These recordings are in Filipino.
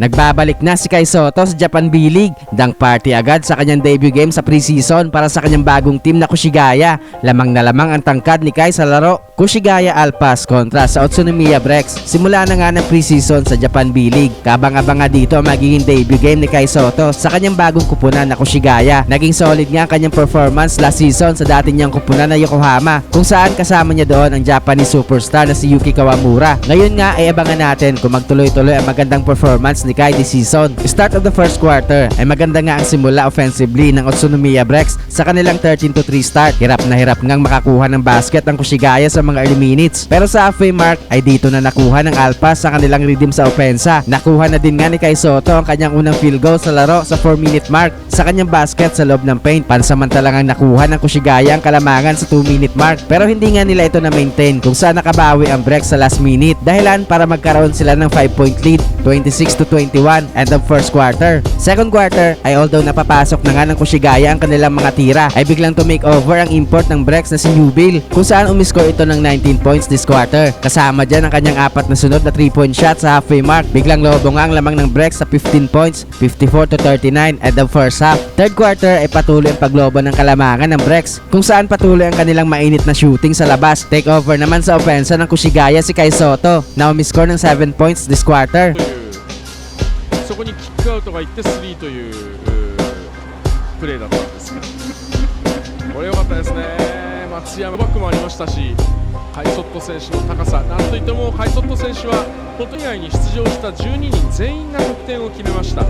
Nagbabalik na si Kai Sotto sa Japan B-League. Dang party agad sa kanyang debut game sa preseason para sa kanyang bagong team na Kushigaya. Lamang na lamang ang tangkad ni Kai sa laro. Kushigaya Alpas kontra sa Utsunomiya Brex. Simula na nga ng preseason sa Japan B-League. Kabang-abang nga dito ang magiging debut game ni Kai Sotto sa kanyang bagong kupunan na Kushigaya. Naging solid nga ang kanyang performance last season sa dati niyang kupunan na Yokohama, kung saan kasama niya doon ang Japanese superstar na si Yuki Kawamura. Ngayon nga ay abangan natin kung magtuloy-tuloy ang magandang performance ni Kai this season. Start of the first quarter ay maganda nga ang simula offensively ng Utsunomiya Brex sa kanilang 13-3 start. Hirap na hirap ngang makakuha ng basket ang Kushigaya sa mga early minutes. Pero sa halfway mark ay dito na nakuha ng Alpas sa kanilang rhythm sa opensa. Nakuha na din nga ni Kai Sotto ang kanyang unang field goal sa laro sa 4-minute mark sa kanyang basket sa loob ng paint. Pansamantalang nakuha ng Kushigaya ang kalamangan sa 2-minute mark. Pero hindi nga nila ito na-maintain kung saan nakabawi ang Brex sa last minute. Dahilan para magkaroon sila ng 5-point lead, 26-21 end of first quarter. Second quarter ay although napapasok na nga ng Kushigaya ang kanilang mga tira, ay biglang to make over ang import ng Brex na si Newbill, kung saan umiscore ito ng 19 points this quarter. Kasama dyan ang kanyang apat na sunod na 3-point shot sa halfway mark. Biglang lobo nga ang lamang ng Brex sa 15 points, 54-39 end of first half. Third quarter ay patuloy ang paglobo ng kalamangan ng Brex, kung saan patuloy ang kanilang mainit na shooting sa labas. Take over naman sa opensa ng Kushigaya si Kai Sotto na umiscore ng 7 points this quarter. そこにキックアウトがいってスリーというプレーだったんですが、これ良かったですね。松山バックもありましたし、カイソット選手の高さ、なんといってもカイソット選手は本当以外に出場した12人全員が得点を決めました。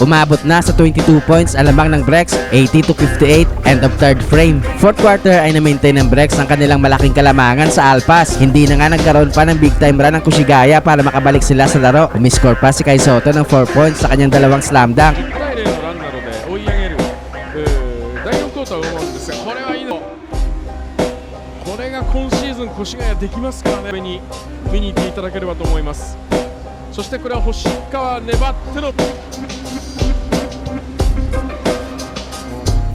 Umabot na sa 22 points ang lamang ng Brex, 80-58 end of third frame. Fourth quarter ay na-maintain ng Brex ang kanilang malaking kalamangan sa Alpas. Hindi na nga nagkaroon pa ng big time run ng Kushigaya para makabalik sila sa laro. Umiscore pa si Kai Sotto ng 4 points sa kanyang dalawang slam dunk. 10対0のランなので追い上げる、第4クォーターを思うんですが、これはいいの。これが今シーズン越谷できますからね。上に見に行っていただければと思います。そしてこれは星川粘っての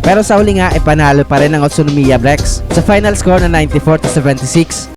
Pero sa huli nga ay panalo pa rin ang Utsunomiya Brex sa final score na 94-76.